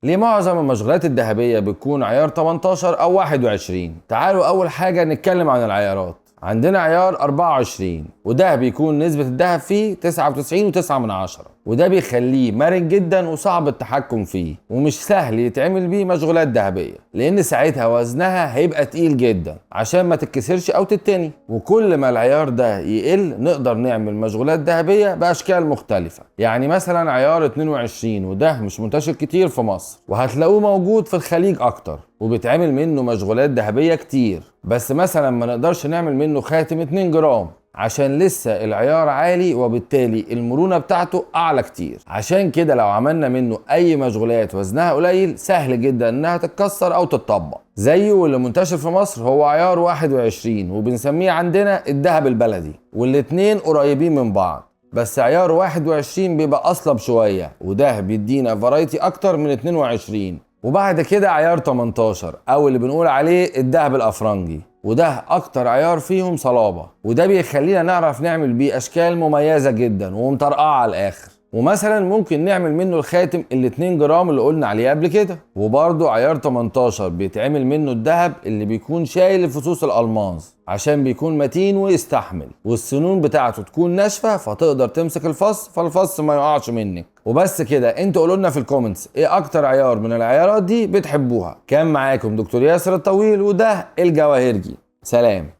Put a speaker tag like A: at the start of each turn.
A: ليه معظم المشغولات الذهبية بتكون عيار 18 أو 21؟ تعالوا أول حاجة نتكلم عن العيارات. عندنا عيار 24 وده بيكون نسبة الذهب فيه 99.9، وده بيخليه مرن جدا وصعب التحكم فيه ومش سهل يتعمل بيه مشغولات ذهبية، لأن ساعتها وزنها هيبقى تقيل جدا عشان ما تتكسرش أو تتني. وكل ما العيار ده يقل نقدر نعمل مشغولات ذهبية بأشكال مختلفة. يعني مثلا عيار 22 وده مش منتشر كتير في مصر، وهتلاقوه موجود في الخليج أكتر وبيتعمل منه مشغولات ذهبية كتير، بس مثلا ما نقدرش نعمل منه خاتم 2 جرام عشان لسه العيار عالي وبالتالي المرونة بتاعته أعلى كتير. عشان كده لو عملنا منه أي مشغولات وزنها قليل سهل جدا إنها تتكسر أو تتطبق. زيه واللي منتشر في مصر هو عيار 21 وبنسميه عندنا الذهب البلدي، والاتنين قريبين من بعض، بس عيار 21 بيبقى أصلب شوية وده بيدينا فرايتي أكتر من 22. وبعد كده عيار 18 او اللي بنقول عليه الذهب الافرنجي، وده اكتر عيار فيهم صلابة، وده بيخلينا نعرف نعمل بيه اشكال مميزة جدا ومطرقعة على الاخر. ومثلا ممكن نعمل منه الخاتم ال 2 جرام اللي قلنا عليه قبل كده. وبرضه عيار 18 بيتعمل منه الذهب اللي بيكون شايل فصوص الالماس عشان بيكون متين ويستحمل، والسنون بتاعته تكون ناشفة فتقدر تمسك الفص فالفص ما يقعش منك. وبس كده. انتوا قولوا لنا في الكومنتس ايه اكتر عيار من العيارات دي بتحبوها. كان معاكم دكتور ياسر الطويل وده الجواهرجي. سلام.